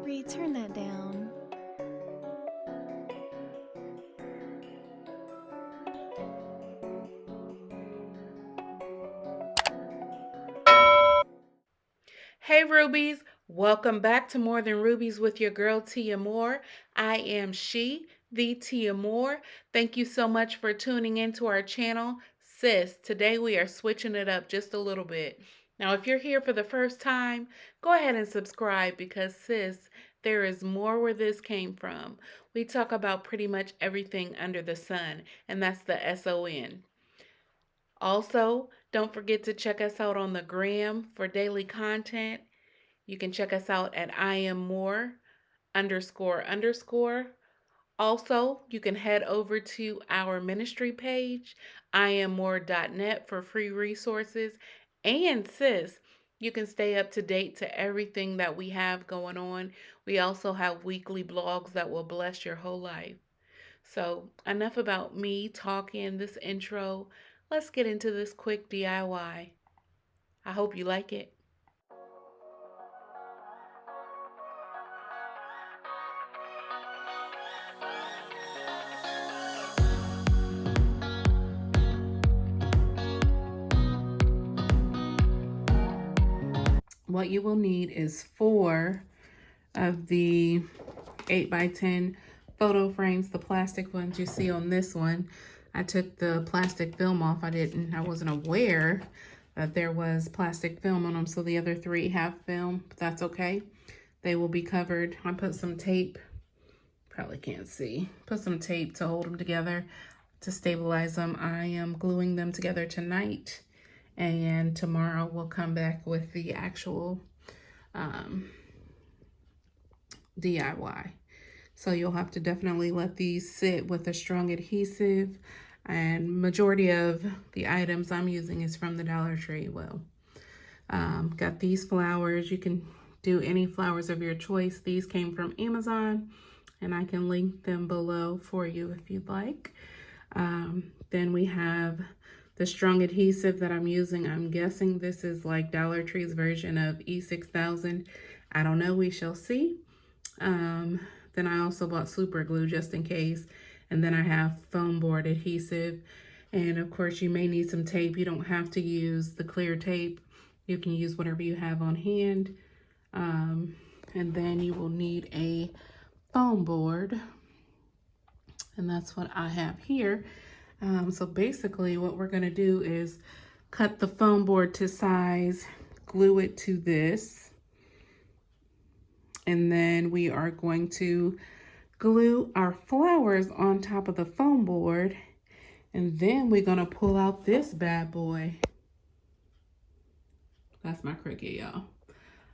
Marie, turn that down. Hey Rubies, welcome back to More Than Rubies with your girl Tia Moore. I am the Tia Moore. Thank you so much for tuning into our channel. Sis, today we are switching it up just a little bit. Now, if you're here for the first time, go ahead and subscribe because, sis, there is more where this came from. We talk about pretty much everything under the sun, and that's the SON. Also, don't forget to check us out on the gram for daily content. You can check us out at I am more __. Also, you can head over to our ministry page, iammore.net, for free resources. And sis, you can stay up to date to everything that we have going on. We also have weekly blogs that will bless your whole life. So, enough about me talking this intro. Let's get into this quick DIY. I hope you like it. What you will need is 4 of the 8x10 photo frames, the plastic ones you see on this one. I took the plastic film off. I wasn't aware that there was plastic film on them, so the other 3 have film, but that's okay. They will be covered. I put some tape, probably can't see, put some tape to hold them together to stabilize them. I am gluing them together tonight, and tomorrow we'll come back with the actual DIY. So you'll have to definitely let these sit with a strong adhesive, and majority of the items I'm using is from the Dollar Tree. Well, got these flowers. You can do any flowers of your choice. These came from Amazon, and I can link them below for you if you'd like. Then we have the strong adhesive that I'm using. I'm guessing this is like Dollar Tree's version of E6000. I don't know, we shall see. Then I also bought super glue just in case. And then I have foam board adhesive. And of course you may need some tape. You don't have to use the clear tape. You can use whatever you have on hand. And then you will need a foam board. And that's what I have here. So basically what we're gonna do is cut the foam board to size, glue it to this, and then we are going to glue our flowers on top of the foam board, and then we're gonna pull out this bad boy. That's my Cricut, y'all.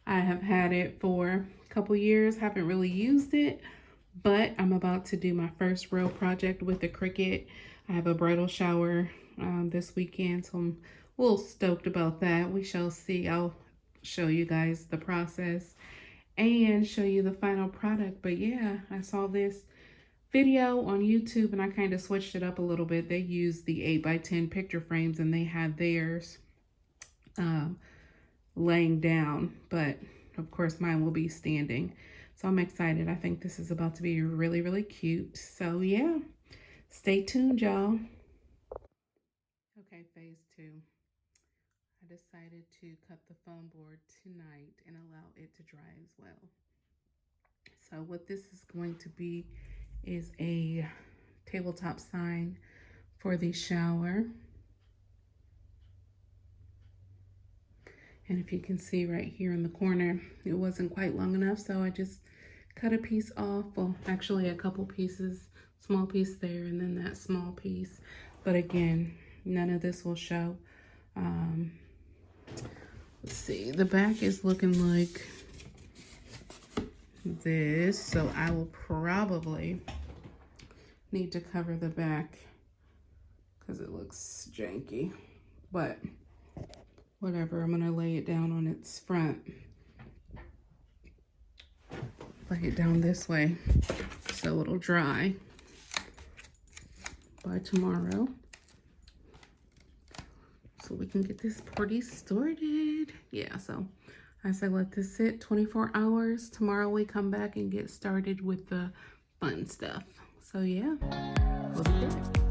I have had it for a couple years, haven't really used it, but I'm about to do my first real project with the Cricut. I have a bridal shower this weekend, so I'm a little stoked about that. We shall see. I'll show you guys the process and show you the final product. But yeah, I saw this video on YouTube and I kind of switched it up a little bit. They used the 8x10 picture frames and they had theirs laying down, but of course mine will be standing. So I'm excited. I think this is about to be really, really cute. So yeah, stay tuned, y'all. Okay, phase 2. I decided to cut the foam board tonight and allow it to dry as well. So what this is going to be is a tabletop sign for the shower. And if you can see right here in the corner, it wasn't quite long enough, so I just cut a piece off. Well, actually a couple pieces, small piece there and then that small piece. But again, none of this will show. Let's see, the back is looking like this, so I will probably need to cover the back because it looks janky, but whatever, I'm gonna lay it down on its front. Lay it down this way so it'll dry by tomorrow, so we can get this party started. Yeah, so I say let this sit 24 hours. Tomorrow we come back and get started with the fun stuff. So yeah, let's do it.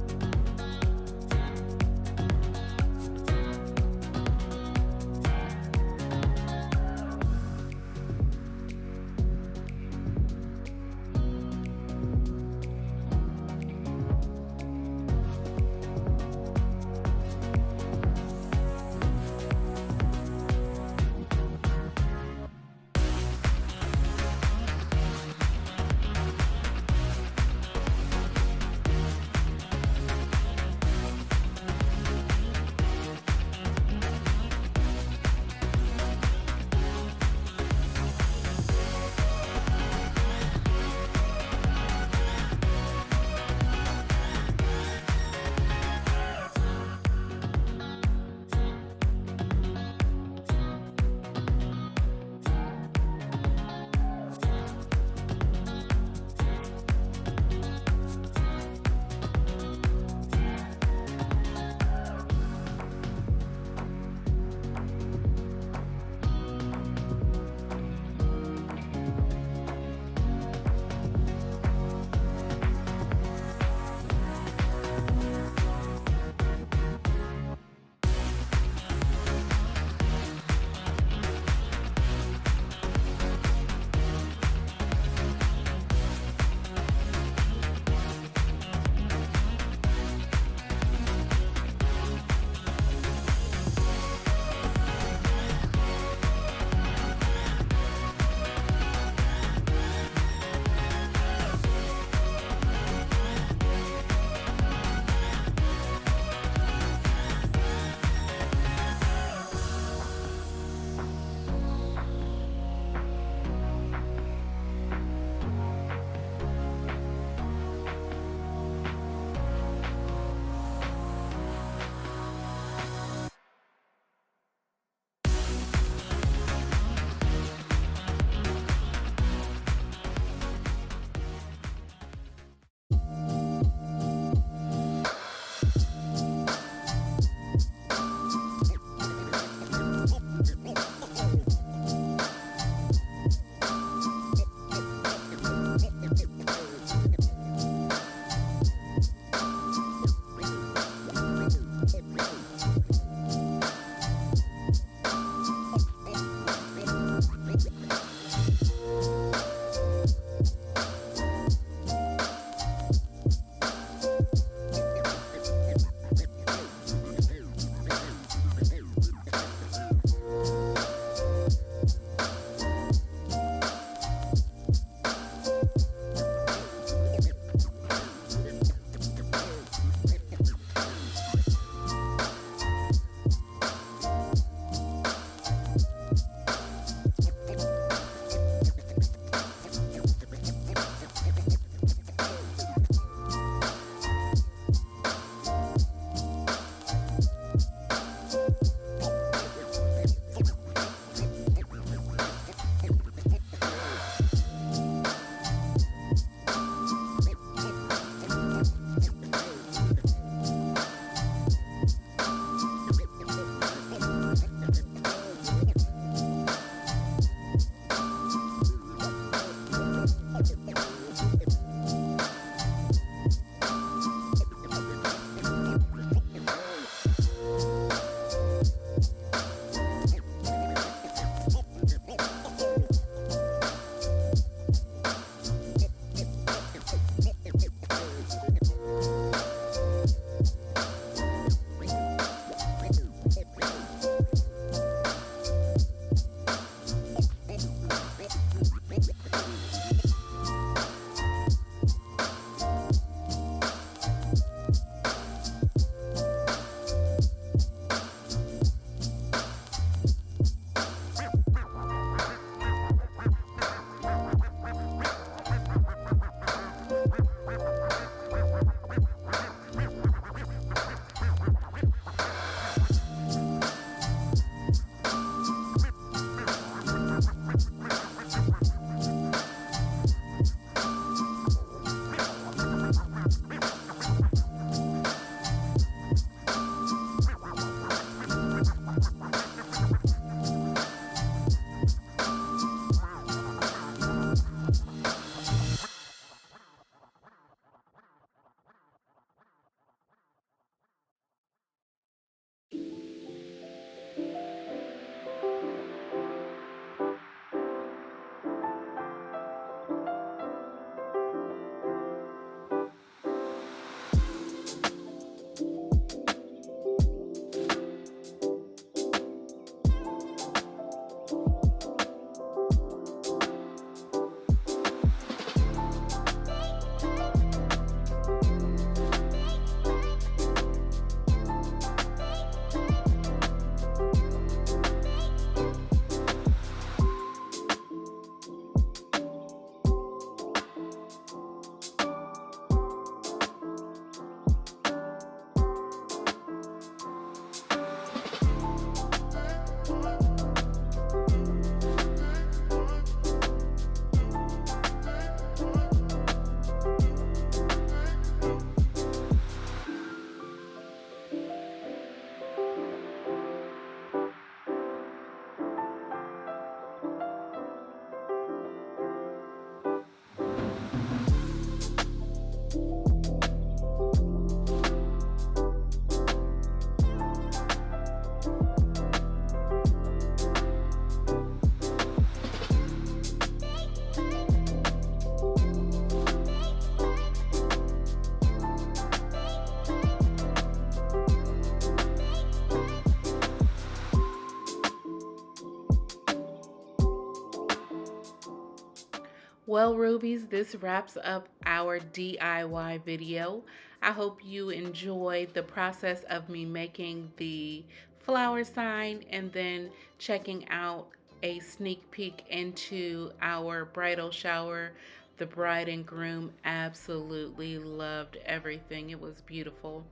Well, Rubies, this wraps up our DIY video. I hope you enjoyed the process of me making the flower sign and then checking out a sneak peek into our bridal shower. The bride and groom absolutely loved everything. It was beautiful.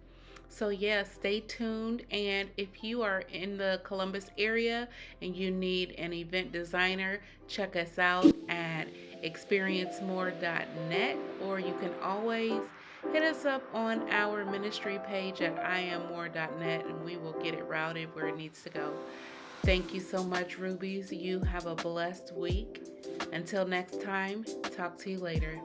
So yeah, stay tuned. And if you are in the Columbus area and you need an event designer, check us out at experiencemore.net, or you can always hit us up on our ministry page at iammore.net and we will get it routed where it needs to go. Thank you so much, Rubies. You have a blessed week. Until next time, talk to you later.